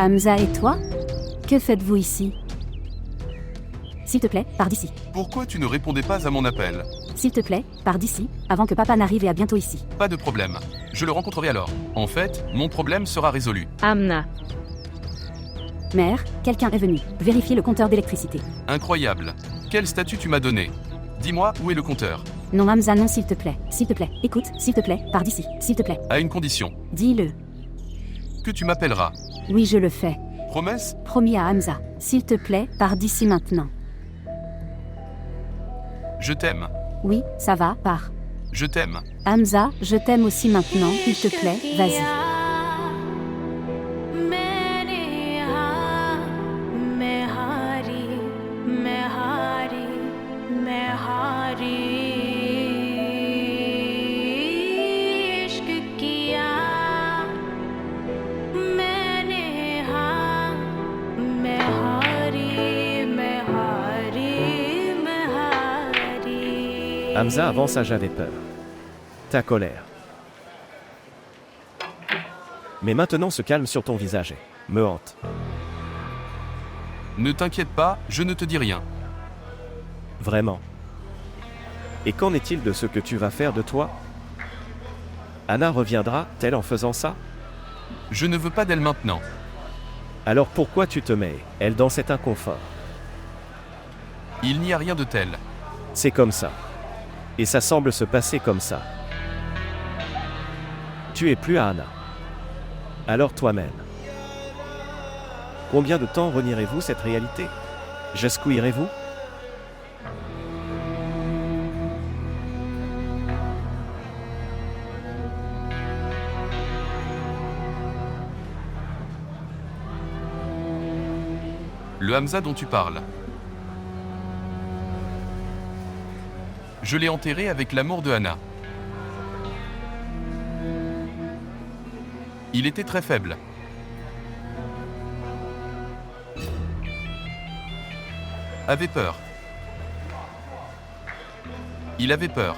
Hamza et toi? Que faites-vous ici? S'il te plaît, pars d'ici. Pourquoi tu ne répondais pas à mon appel? S'il te plaît, pars d'ici, avant que papa n'arrive et à bientôt ici. Pas de problème. Je le rencontrerai alors. En fait, mon problème sera résolu. Amna. Mère, quelqu'un est venu. Vérifiez le compteur d'électricité. Incroyable. Quel statut tu m'as donné? Dis-moi, où est le compteur? Non Hamza, non s'il te plaît. S'il te plaît, écoute, s'il te plaît, pars d'ici. S'il te plaît. À une condition. Dis-le. Que tu m'appelleras. Oui, je le fais. Promesse? Promis à Hamza. S'il te plaît, pars d'ici maintenant. Je t'aime. Oui, ça va, pars. Je t'aime. Hamza, je t'aime aussi maintenant, s'il te plaît, vas-y. Hamza avança, j'avais peur. Ta colère. Mais maintenant ce calme sur ton visage me hante. Ne t'inquiète pas, je ne te dis rien. Vraiment. Et qu'en est-il de ce que tu vas faire de toi? Anna reviendra-t-elle en faisant ça? Je ne veux pas d'elle maintenant. Alors pourquoi tu te mets, elle, dans cet inconfort? Il n'y a rien de tel. C'est comme ça. Et ça semble se passer comme ça. Tu es plus à Anna. Alors toi-même. Combien de temps renierez-vous cette réalité? J'escouirez-vous? Le Hamza dont tu parles. Je l'ai enterré avec l'amour de Anna. Il était très faible. Avait peur. Il avait peur.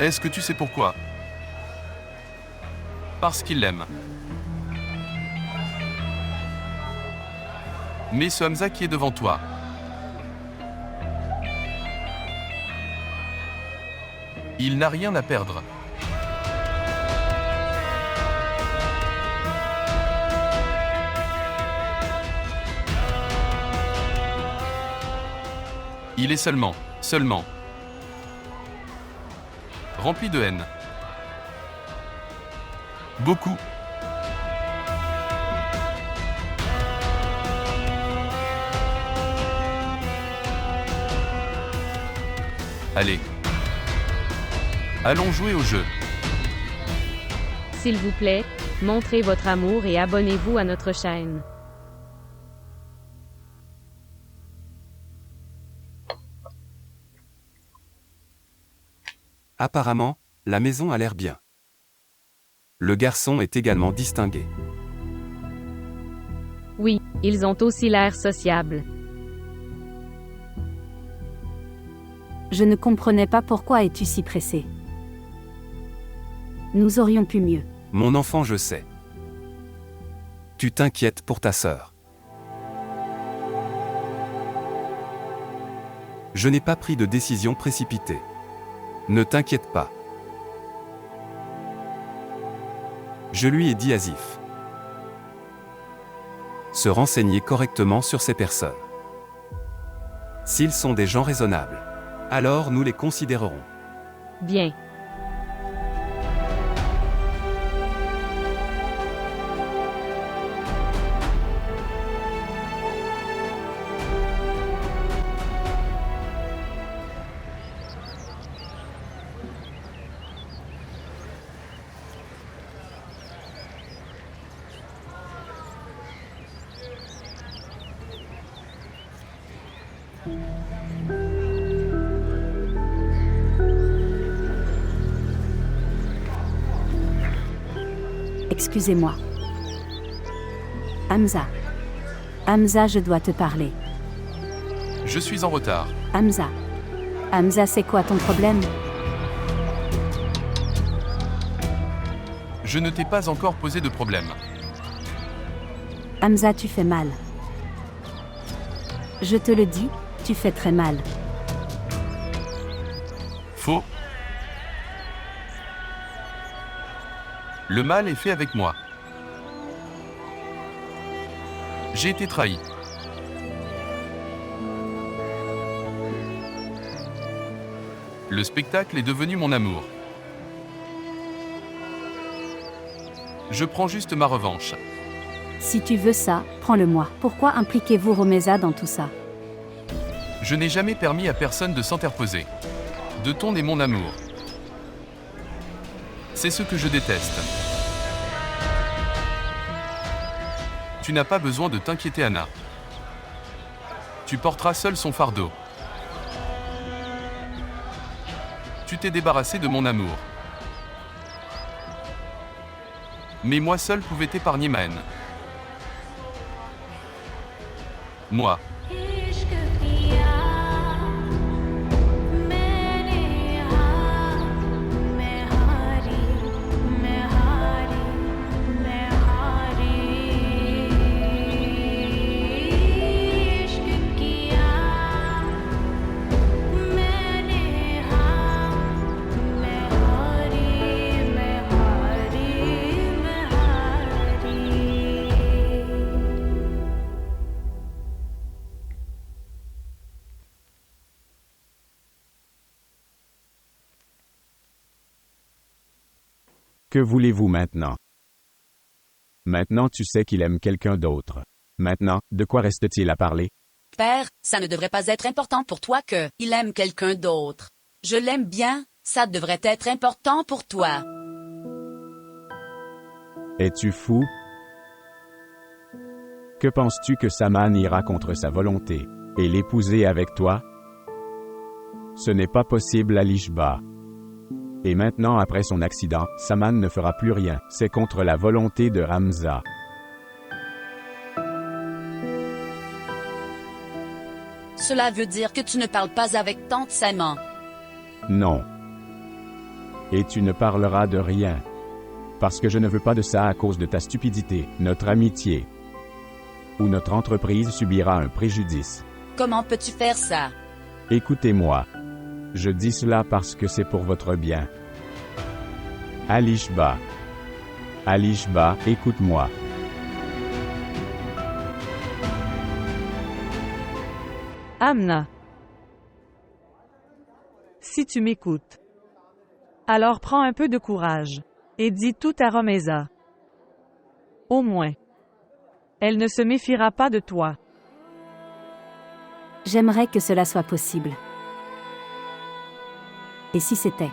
Est-ce que tu sais pourquoi? Parce qu'il l'aime. Mais ce Hamza qui est devant toi, il n'a rien à perdre. Il est seulement rempli de haine. Beaucoup. Allez. Allons jouer au jeu. S'il vous plaît, montrez votre amour et abonnez-vous à notre chaîne. Apparemment, la maison a l'air bien. Le garçon est également distingué. Oui, ils ont aussi l'air sociables. Je ne comprenais pas pourquoi es-tu si pressé. Nous aurions pu mieux. Mon enfant, je sais. Tu t'inquiètes pour ta sœur. Je n'ai pas pris de décision précipitée. Ne t'inquiète pas. Je lui ai dit à Zif. Se renseigner correctement sur ces personnes. S'ils sont des gens raisonnables, alors nous les considérerons. Bien. Excusez-moi. Hamza. Hamza, je dois te parler. Je suis en retard. Hamza. Hamza, c'est quoi ton problème? Je ne t'ai pas encore posé de problème. Hamza, tu fais mal. Je te le dis, tu fais très mal. Faux. Le mal est fait avec moi. J'ai été trahi. Le spectacle est devenu mon amour. Je prends juste ma revanche. Si tu veux ça, prends-le-moi. Pourquoi impliquez-vous Romeza dans tout ça? Je n'ai jamais permis à personne de s'interposer. De ton et mon amour. C'est ce que je déteste. Tu n'as pas besoin de t'inquiéter, Anna. Tu porteras seul son fardeau. Tu t'es débarrassé de mon amour. Mais moi seul pouvais t'épargner ma haine. Moi. Que voulez-vous maintenant? Maintenant tu sais qu'il aime quelqu'un d'autre. Maintenant, de quoi reste-t-il à parler? Père, ça ne devrait pas être important pour toi que il aime quelqu'un d'autre. Je l'aime bien, ça devrait être important pour toi. Es-tu fou? Que penses-tu que Saman ira contre sa volonté, et l'épouser avec toi? Ce n'est pas possible à l'Ishba. Et maintenant après son accident, Saman ne fera plus rien, c'est contre la volonté de Hamza. Cela veut dire que tu ne parles pas avec tante Saman. Non. Et tu ne parleras de rien. Parce que je ne veux pas de ça à cause de ta stupidité, notre amitié. Ou notre entreprise subira un préjudice. Comment peux-tu faire ça? Écoutez-moi. Je dis cela parce que c'est pour votre bien. Alishba. Alishba, écoute-moi. Amna. Si tu m'écoutes, alors prends un peu de courage et dis tout à Romeza. Au moins, elle ne se méfiera pas de toi. J'aimerais que cela soit possible. Et si c'était?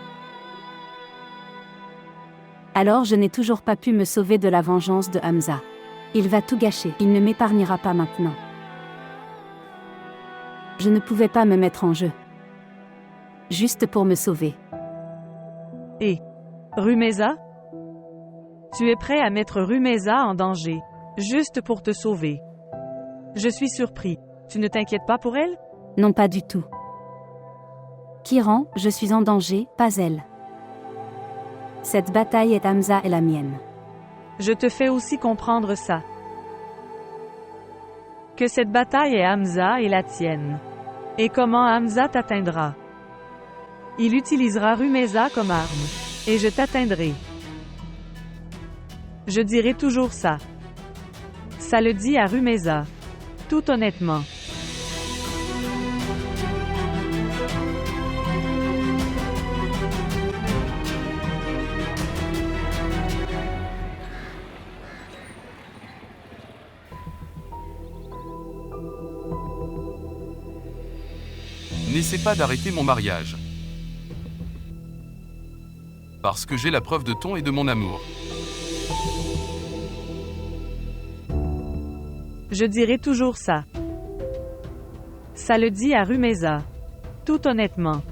Alors je n'ai toujours pas pu me sauver de la vengeance de Hamza. Il va tout gâcher, il ne m'épargnera pas maintenant. Je ne pouvais pas me mettre en jeu. Juste pour me sauver. Et Rumeza? Tu es prêt à mettre Rumeza en danger, juste pour te sauver. Je suis surpris. Tu ne t'inquiètes pas pour elle? Non, pas du tout. Kiran, je suis en danger, pas elle. Cette bataille est Hamza et la mienne. Je te fais aussi comprendre ça. Que cette bataille est Hamza et la tienne. Et comment Hamza t'atteindra? Il utilisera Rumeza comme arme. Et je t'atteindrai. Je dirai toujours ça. Ça le dit à Rumeza. Tout honnêtement. N'essaie pas d'arrêter mon mariage. Parce que j'ai la preuve de ton et de mon amour. Je dirai toujours ça. Ça le dit à Rumeza. Tout honnêtement.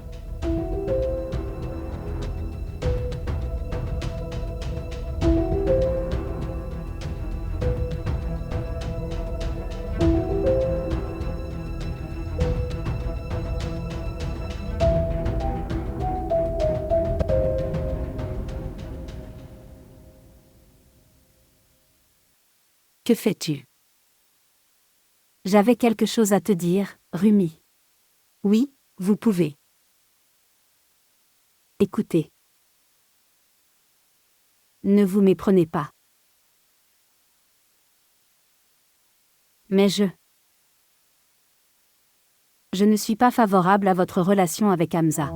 Que fais-tu? J'avais quelque chose à te dire, Rumi. Oui, vous pouvez. Écoutez. Ne vous méprenez pas. Mais je ne suis pas favorable à votre relation avec Hamza.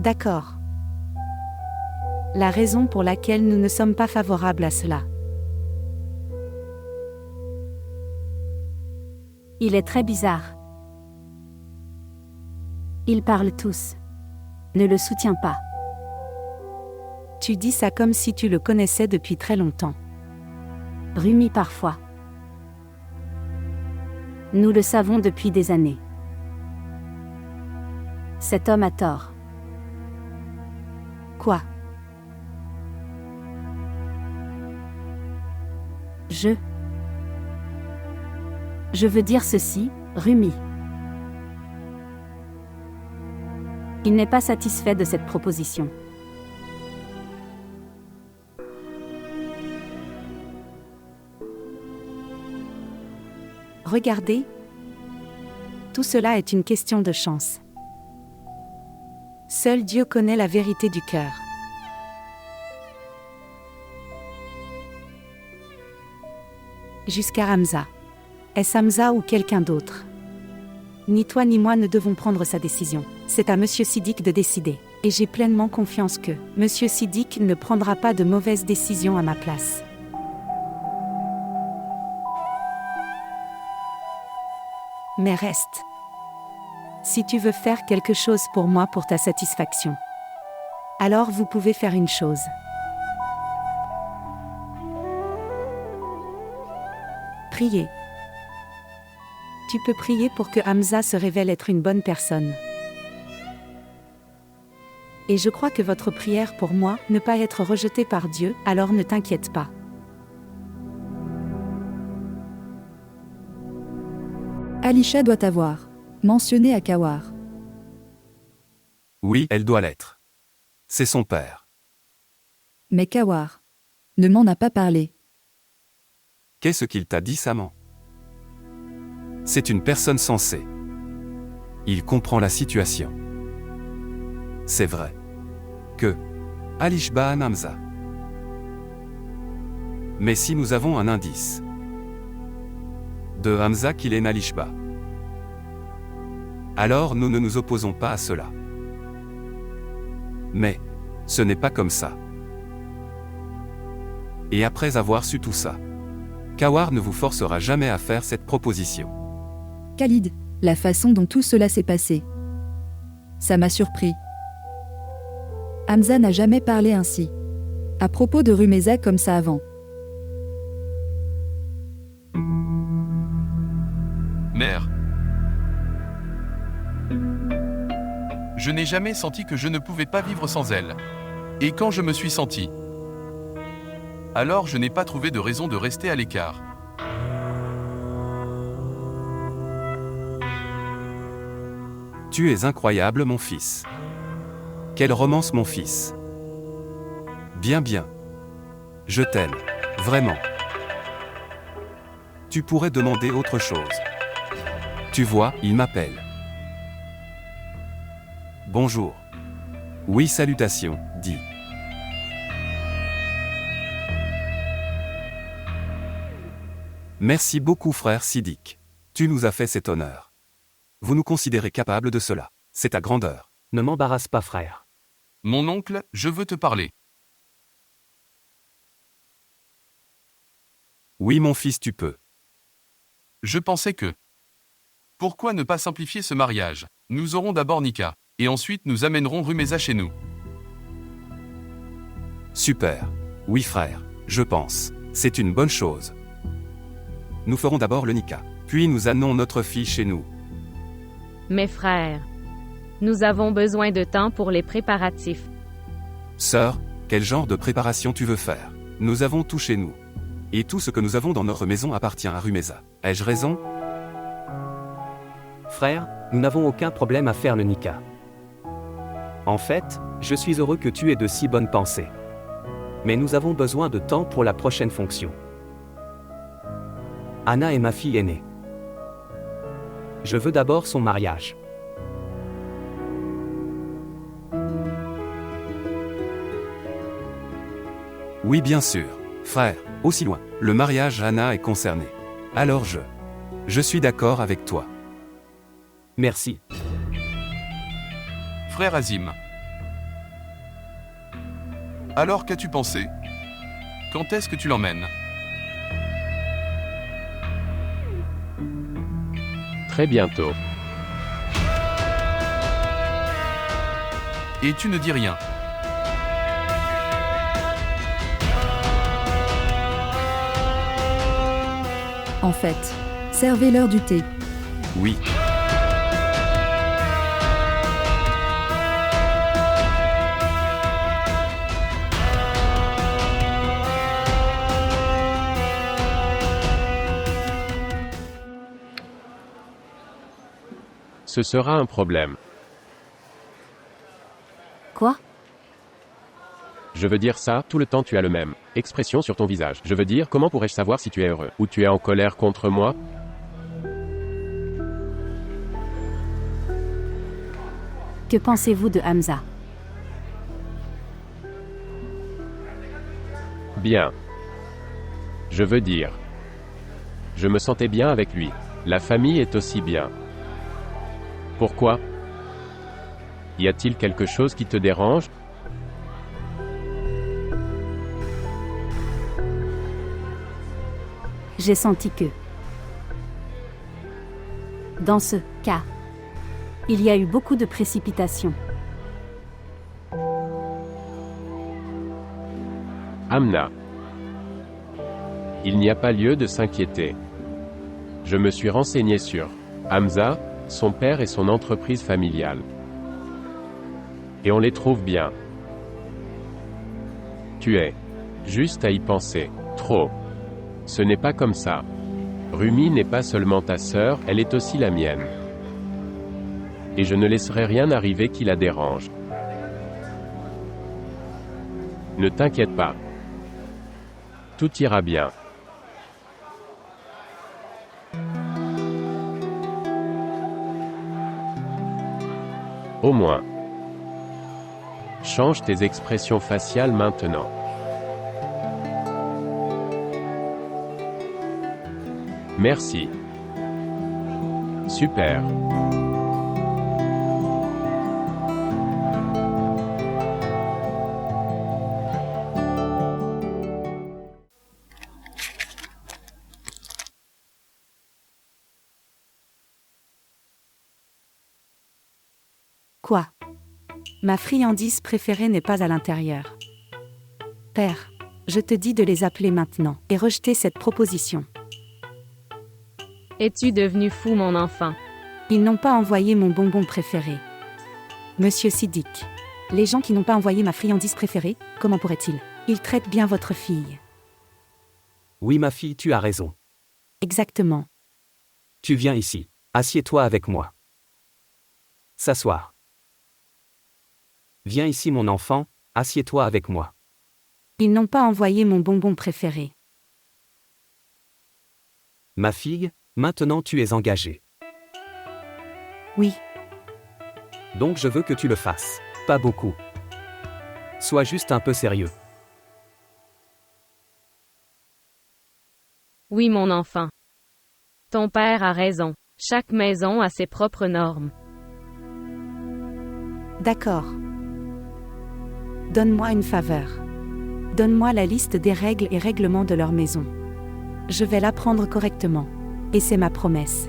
D'accord. La raison pour laquelle nous ne sommes pas favorables à cela. Il est très bizarre. Ils parlent tous. Ne le soutiens pas. Tu dis ça comme si tu le connaissais depuis très longtemps. Rumi parfois. Nous le savons depuis des années. Cet homme a tort. Quoi? Je veux dire ceci, Rumi. Il n'est pas satisfait de cette proposition. Regardez. Tout cela est une question de chance. Seul Dieu connaît la vérité du cœur. Jusqu'à Hamza. Est-ce Hamza ou quelqu'un d'autre? Ni toi ni moi ne devons prendre sa décision. C'est à Monsieur Siddiq de décider. Et j'ai pleinement confiance que Monsieur Siddiq ne prendra pas de mauvaises décisions à ma place. Mais reste. Si tu veux faire quelque chose pour moi pour ta satisfaction, alors vous pouvez faire une chose. Priez. Tu peux prier pour que Hamza se révèle être une bonne personne. Et je crois que votre prière pour moi, ne pas être rejetée par Dieu, alors ne t'inquiète pas. Alisha doit avoir mentionné à Kawar. Oui, elle doit l'être. C'est son père. Mais Kawar ne m'en a pas parlé. Qu'est-ce qu'il t'a dit, Saman? C'est une personne sensée. Il comprend la situation. C'est vrai. Que Alishba a Hamza. Mais si nous avons un indice de Hamza qu'il est Nalishba, alors nous ne nous opposons pas à cela. Mais ce n'est pas comme ça. Et après avoir su tout ça, Kawar ne vous forcera jamais à faire cette proposition. Khalid, la façon dont tout cela s'est passé, ça m'a surpris. Hamza n'a jamais parlé ainsi à propos de Rumeza comme ça avant. Mère. Je n'ai jamais senti que je ne pouvais pas vivre sans elle. Et quand je me suis senti, alors je n'ai pas trouvé de raison de rester à l'écart. Tu es incroyable, mon fils. Quelle romance, mon fils. Bien, bien. Je t'aime. Vraiment. Tu pourrais demander autre chose. Tu vois, il m'appelle. Bonjour. Oui, salutations, dit. Merci beaucoup, frère Siddiq. Tu nous as fait cet honneur. Vous nous considérez capables de cela. C'est ta grandeur. Ne m'embarrasse pas, frère. Mon oncle, je veux te parler. Oui, mon fils, tu peux. Je pensais que... Pourquoi ne pas simplifier ce mariage? Nous aurons d'abord Nika, et ensuite nous amènerons Rumeza chez nous. Super. Oui, frère, je pense. C'est une bonne chose. Nous ferons d'abord le Nika, puis nous amenons notre fille chez nous. Mes frères, nous avons besoin de temps pour les préparatifs. Sœur, quel genre de préparation tu veux faire? Nous avons tout chez nous. Et tout ce que nous avons dans notre maison appartient à Rumeza. Ai-je raison? Frère, nous n'avons aucun problème à faire le Nika. En fait, je suis heureux que tu aies de si bonnes pensées. Mais nous avons besoin de temps pour la prochaine fonction. Anna est ma fille aînée. Je veux d'abord son mariage. Oui, bien sûr. Frère, aussi loin. Le mariage Anna est concerné. Alors je suis d'accord avec toi. Merci. Frère Azim. Alors qu'as-tu pensé? Quand est-ce que tu l'emmènes? Très bientôt. Et tu ne dis rien. En fait, servez-leur du thé. Oui. Ce sera un problème. Quoi? Je veux dire ça, tout le temps tu as le même expression sur ton visage. Je veux dire, comment pourrais-je savoir si tu es heureux ou tu es en colère contre moi? Que pensez-vous de Hamza? Bien. Je veux dire, je me sentais bien avec lui. La famille est aussi bien. Pourquoi? Y a-t-il quelque chose qui te dérange? J'ai senti que, dans ce cas, il y a eu beaucoup de précipitations. Amna. Il n'y a pas lieu de s'inquiéter. Je me suis renseigné sur Hamza, son père et son entreprise familiale. Et on les trouve bien. Tu es juste à y penser. Trop. Ce n'est pas comme ça. Rumi n'est pas seulement ta sœur, elle est aussi la mienne. Et je ne laisserai rien arriver qui la dérange. Ne t'inquiète pas. Tout ira bien. Au moins. Change tes expressions faciales maintenant. Merci. Super. Quoi? Ma friandise préférée n'est pas à l'intérieur. Père, je te dis de les appeler maintenant et rejeter cette proposition. Es-tu devenu fou, mon enfant? Ils n'ont pas envoyé mon bonbon préféré. Monsieur Siddiq. Les gens qui n'ont pas envoyé ma friandise préférée, comment pourraient-ils? Ils traitent bien votre fille. Oui, ma fille, tu as raison. Exactement. Tu viens ici. Assieds-toi avec moi. S'asseoir. Viens ici, mon enfant, assieds-toi avec moi. Ils n'ont pas envoyé mon bonbon préféré. Ma fille, maintenant tu es engagée. Oui. Donc je veux que tu le fasses. Pas beaucoup. Sois juste un peu sérieux. Oui, mon enfant. Ton père a raison. Chaque maison a ses propres normes. D'accord. Donne-moi une faveur. Donne-moi la liste des règles et règlements de leur maison. Je vais l'apprendre correctement. Et c'est ma promesse.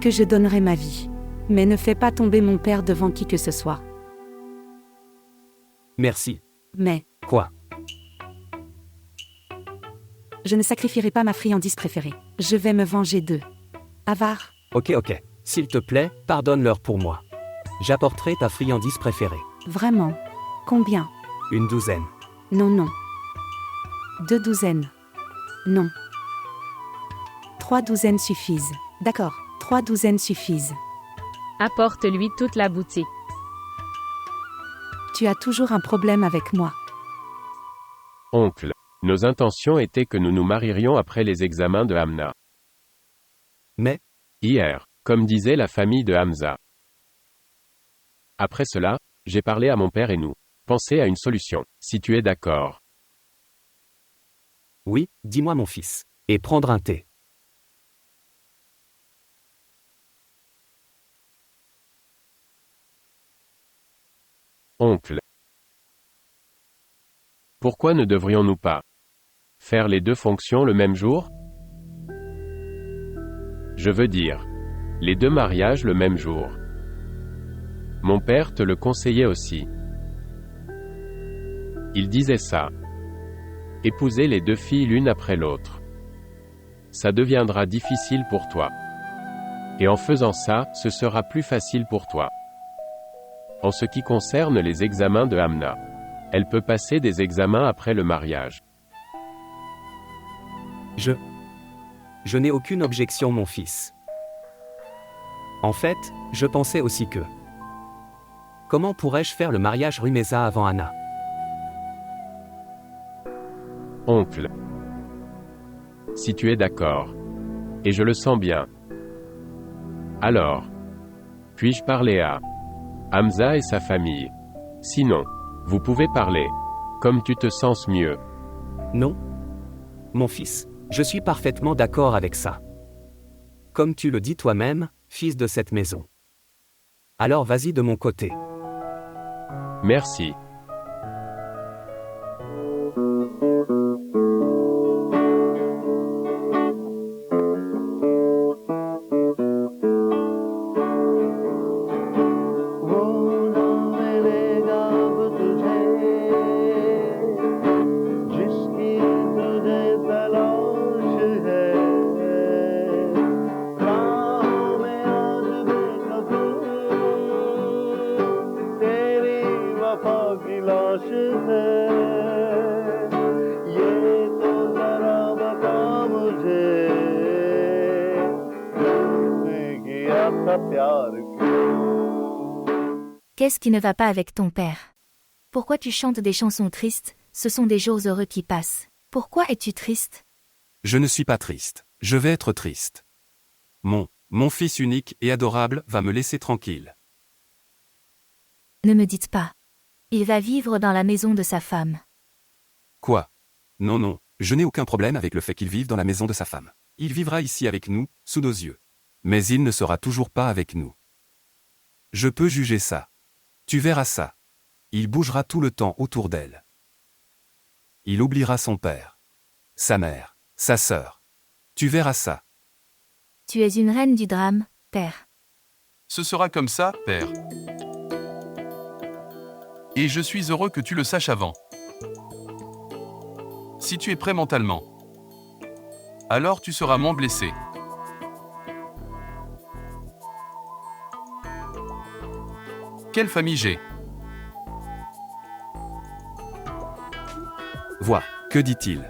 Que je donnerai ma vie. Mais ne fais pas tomber mon père devant qui que ce soit. Merci. Mais, Quoi? je ne sacrifierai pas ma friandise préférée. Je vais me venger d'eux. Avare. Ok. S'il te plaît, pardonne-leur pour moi. J'apporterai ta friandise préférée. Vraiment. Combien? Une douzaine. Non. 2 douzaines. Non. 3 douzaines suffisent. D'accord, 3 douzaines suffisent. Apporte-lui toute la boutique. Tu as toujours un problème avec moi. Oncle. Nos intentions étaient que nous nous marierions après les examens de Hamna. Mais, Hier, comme disait la famille de Hamza. Après cela, j'ai parlé à mon père et nous pensé à une solution, si tu es d'accord. oui, dis-moi mon fils. Et prendre un thé. Oncle. Pourquoi ne devrions-nous pas faire les deux fonctions le même jour? Je veux dire, les deux mariages le même jour. Mon père te le conseillait aussi. Il disait ça. Épouser les deux filles l'une après l'autre. Ça deviendra difficile pour toi. Et en faisant ça, ce sera plus facile pour toi. En ce qui concerne les examens de Hamna, elle peut passer des examens après le mariage. Je n'ai aucune objection mon fils. En fait, je pensais aussi que... Comment pourrais-je faire le mariage Rumeza avant Anna? Oncle. Si tu es d'accord. Et je le sens bien. Alors. Puis-je parler à Hamza et sa famille? Sinon, vous pouvez parler. Comme tu te sens mieux. Non? Mon fils, je suis parfaitement d'accord avec ça. Comme tu le dis toi-même, fils de cette maison. Alors vas-y de mon côté. Merci. Qu'est-ce qui ne va pas avec ton père? Pourquoi tu chantes des chansons tristes? Ce sont des jours heureux qui passent. Pourquoi es-tu triste? Je ne suis pas triste. Je vais être triste. Mon fils unique et adorable va me laisser tranquille. Ne me dites pas. Il va vivre dans la maison de sa femme. Quoi? Non, je n'ai aucun problème avec le fait qu'il vive dans la maison de sa femme. Il vivra ici avec nous, sous nos yeux. Mais il ne sera toujours pas avec nous. Je peux juger ça. Tu verras ça. Il bougera tout le temps autour d'elle. Il oubliera son père, sa mère, sa sœur. Tu verras ça. Tu es une reine du drame, père. Ce sera comme ça, père. Et je suis heureux que tu le saches avant. Si tu es prêt mentalement, alors tu seras moins blessé. Quelle famille j'ai? Vois, que dit-il?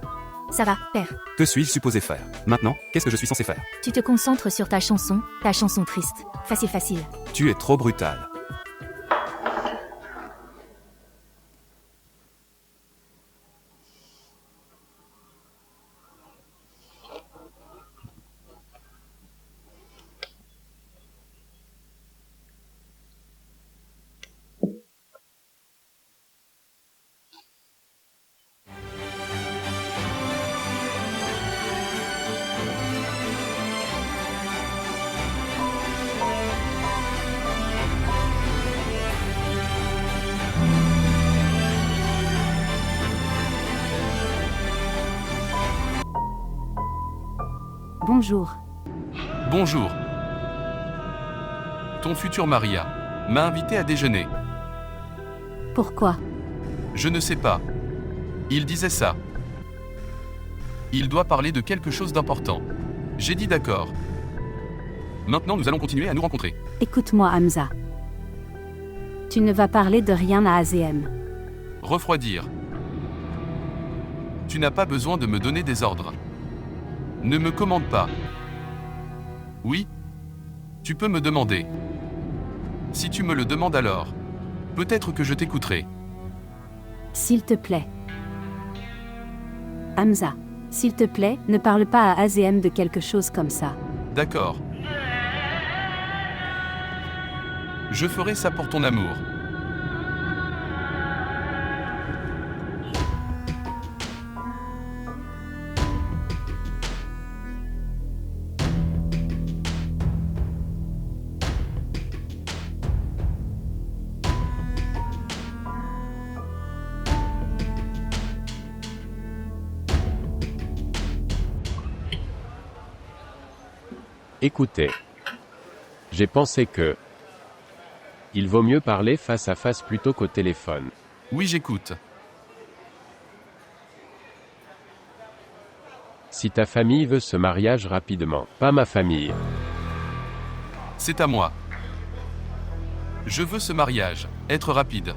Ça va, père. Que suis-je supposé faire? Maintenant, qu'est-ce que je suis censé faire? Tu te concentres sur ta chanson triste. Facile. Tu es trop brutal. Bonjour. Bonjour. Ton futur Maria m'a invité à déjeuner. Pourquoi? Je ne sais pas. Il disait ça. Il doit parler de quelque chose d'important. J'ai dit d'accord. Maintenant, nous allons continuer à nous rencontrer. Écoute-moi, Hamza. Tu ne vas parler de rien à AZM. Refroidir. Tu n'as pas besoin de me donner des ordres. Ne me commande pas. Oui? Tu peux me demander. Si tu me le demandes alors, peut-être que je t'écouterai. S'il te plaît. Hamza, s'il te plaît, ne parle pas à Azem de quelque chose comme ça. D'accord. Je ferai ça pour ton amour. Écoutez. J'ai pensé que il vaut mieux parler face à face plutôt qu'au téléphone. Oui, j'écoute. Si ta famille veut ce mariage rapidement, pas ma famille. C'est à moi. Je veux ce mariage, être rapide.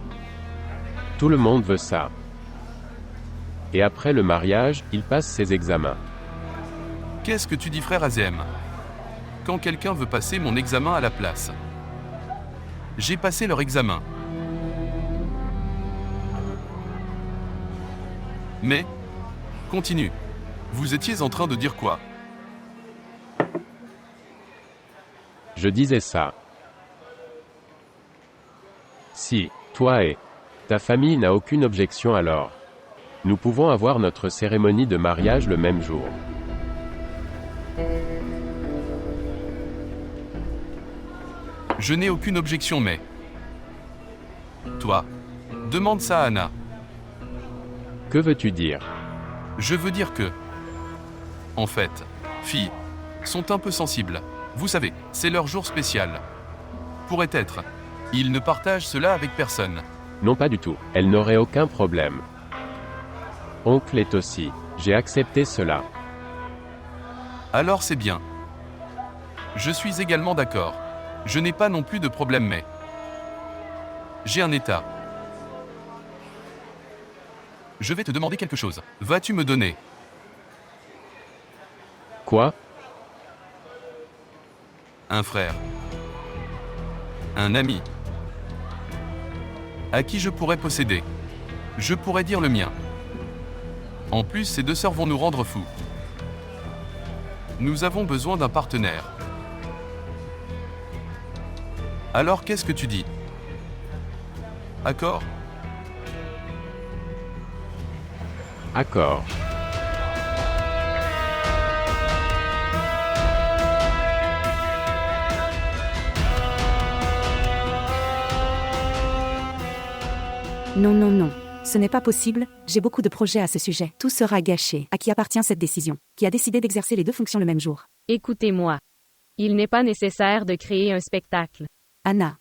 Tout le monde veut ça. Et après le mariage, il passe ses examens. Qu'est-ce que tu dis, frère Azem? Quand quelqu'un veut passer mon examen à la place. J'ai passé leur examen. Mais, continue. Vous étiez en train de dire quoi? Je disais ça. Si, toi et ta famille n'a aucune objection alors, nous pouvons avoir notre cérémonie de mariage le même jour. Je n'ai aucune objection mais... Toi, demande ça à Anna. Que veux-tu dire? Je veux dire que... En fait, filles, sont un peu sensibles. Vous savez, c'est leur jour spécial. Pourrait être. Ils ne partagent cela avec personne. Non, pas du tout. Elle n'aurait aucun problème. Oncle est aussi. J'ai accepté cela. Alors c'est bien. Je suis également d'accord. Je n'ai pas non plus de problème mais... J'ai un état. Je vais te demander quelque chose. Vas-tu me donner? Quoi? Un frère. Un ami. À qui je pourrais posséder. Je pourrais dire le mien. En plus, ces deux sœurs vont nous rendre fous. Nous avons besoin d'un partenaire. Alors qu'est-ce que tu dis? Accord? Accord. Non, non, non. Ce n'est pas possible, j'ai beaucoup de projets à ce sujet. Tout sera gâché. À qui appartient cette décision? Qui a décidé d'exercer les deux fonctions le même jour? Écoutez-moi. Il n'est pas nécessaire de créer un spectacle. Anna.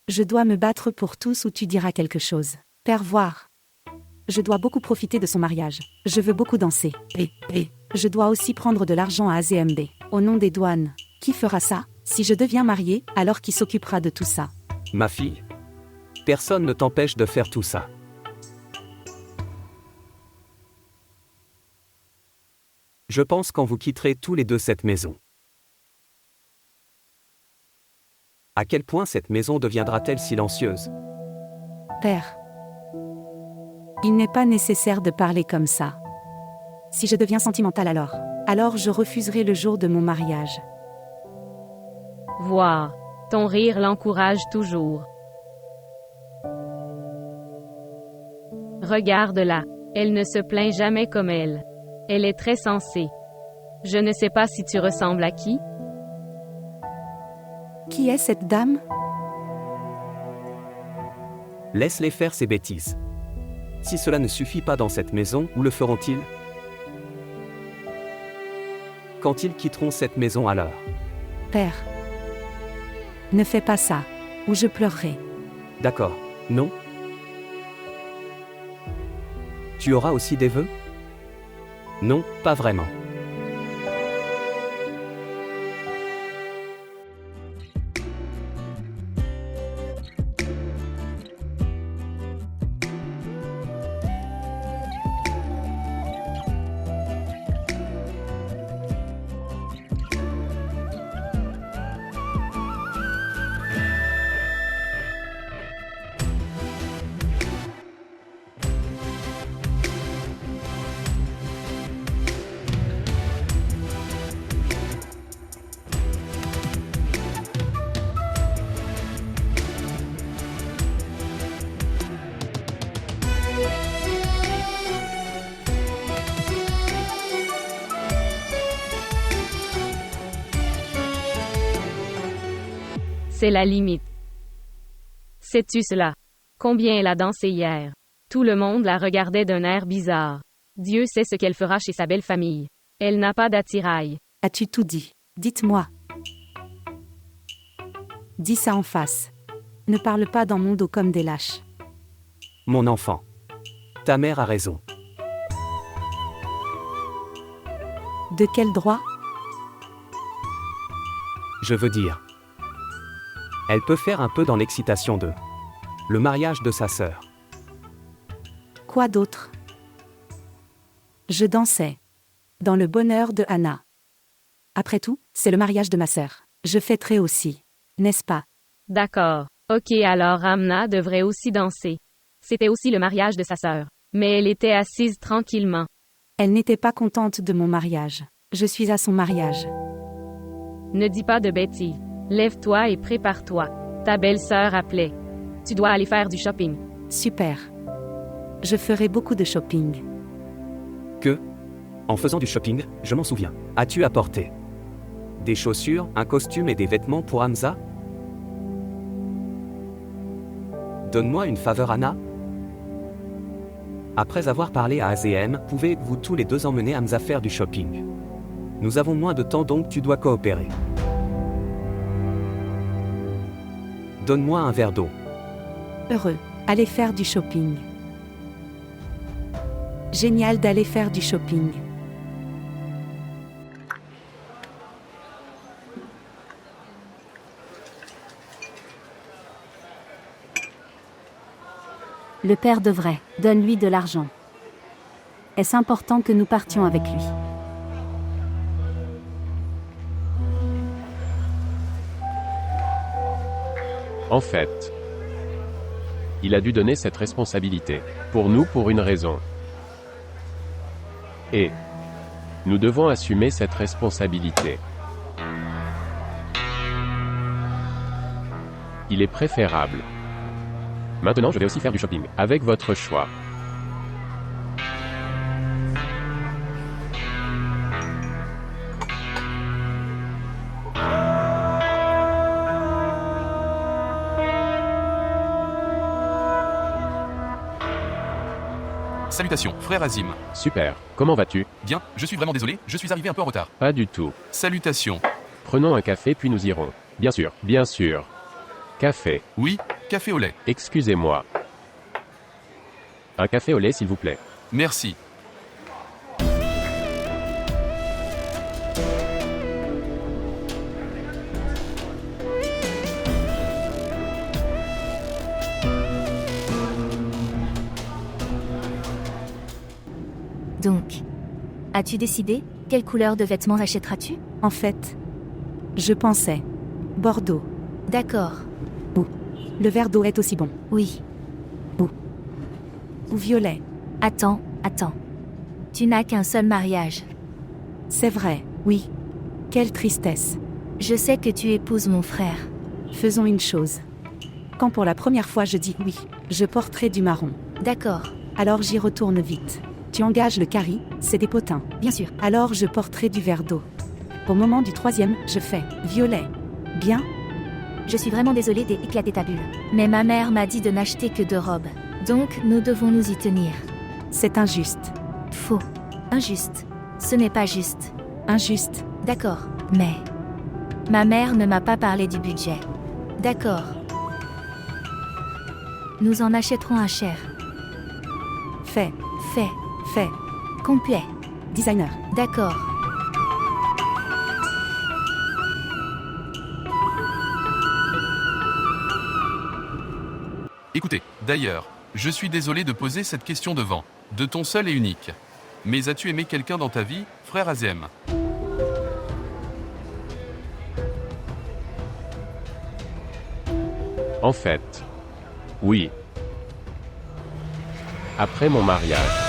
Je dois me battre pour tous ou tu diras quelque chose. Père voir. Je dois beaucoup profiter de son mariage. Je veux beaucoup danser. Et je dois aussi prendre de l'argent à AZMB. Au nom des douanes. Qui fera ça? Si je deviens mariée, alors qui s'occupera de tout ça? Ma fille. Personne ne t'empêche de faire tout ça. Je pense quand vous quitterez tous les deux cette maison. À quel point cette maison deviendra-t-elle silencieuse? Père. Il n'est pas nécessaire de parler comme ça. Si je deviens sentimentale alors je refuserai le jour de mon mariage. Voir. Ton rire l'encourage toujours. Regarde-la. Elle ne se plaint jamais comme elle. Elle est très sensée. Je ne sais pas si tu ressembles à qui? Qui est cette dame? Laisse-les faire ces bêtises. Si cela ne suffit pas dans cette maison, où le feront-ils? Quand ils quitteront cette maison alors? Père. Ne fais pas ça, ou je pleurerai. D'accord. Non? Tu auras aussi des vœux? Non, pas vraiment. C'est la limite. Sais-tu cela? Combien elle a dansé hier. Tout le monde la regardait d'un air bizarre. Dieu sait ce qu'elle fera chez sa belle famille. Elle n'a pas d'attirail. As-tu tout dit? Dites-moi. Dis ça en face. Ne parle pas dans mon dos comme des lâches. Mon enfant. Ta mère a raison. De quel droit? Je veux dire. Elle peut faire un peu dans l'excitation de le mariage de sa sœur. Quoi d'autre? Je dansais. Dans le bonheur de Anna. Après tout, c'est le mariage de ma sœur. Je fêterai aussi. N'est-ce pas? D'accord. Ok, alors Amna devrait aussi danser. C'était aussi le mariage de sa sœur. Mais elle était assise tranquillement. Elle n'était pas contente de mon mariage. Je suis à son mariage. Ne dis pas de bêtises. Lève-toi et prépare-toi. Ta belle-sœur appelait. Tu dois aller faire du shopping. Super. Je ferai beaucoup de shopping. Que? En faisant du shopping, je m'en souviens. As-tu apporté des chaussures, un costume et des vêtements pour Hamza? Donne-moi une faveur, Anna. Après avoir parlé à AZM, pouvez-vous tous les deux emmener Hamza faire du shopping? Nous avons moins de temps donc tu dois coopérer. Donne-moi un verre d'eau. Heureux. Aller faire du shopping. Génial d'aller faire du shopping. Le père devrait. Donne-lui de l'argent. Est-ce important que nous partions avec lui? En fait, il a dû donner cette responsabilité. Pour nous, pour une raison. Et nous devons assumer cette responsabilité. Il est préférable. Maintenant, je vais aussi faire du shopping, avec votre choix. Salutations, frère Azim. Super. Comment vas-tu? Bien, je suis vraiment désolé, je suis arrivé un peu en retard. Pas du tout. Salutations. Prenons un café puis nous irons. Bien sûr, bien sûr. Café. Oui, café au lait. Excusez-moi. Un café au lait s'il vous plaît. Merci. Donc, as-tu décidé? Quelle couleur de vêtements achèteras-tu? En fait, je pensais. Bordeaux. D'accord. Le verre d'eau est aussi bon. Oui. Ou violet. Attends. Tu n'as qu'un seul mariage. C'est vrai, oui. Quelle tristesse. Je sais que tu épouses mon frère. Faisons une chose. Quand pour la première fois je dis oui, je porterai du marron. D'accord. Alors j'y retourne vite. Tu engages le carry, c'est des potins. Bien sûr. Alors je porterai du verre d'eau. Au moment du troisième, je fais violet. Bien? Je suis vraiment désolée d'éclater ta bulle. Mais ma mère m'a dit de n'acheter que 2 robes. Donc, nous devons nous y tenir. C'est injuste. Faux. Injuste. Ce n'est pas juste. Injuste. D'accord. Mais ma mère ne m'a pas parlé du budget. D'accord. Nous en achèterons un cher. Fait. Complet. Designer. D'accord. Écoutez, d'ailleurs, je suis désolé de poser cette question devant, de ton seul et unique. Mais as-tu aimé quelqu'un dans ta vie, frère Azem? En fait, oui. Après mon mariage.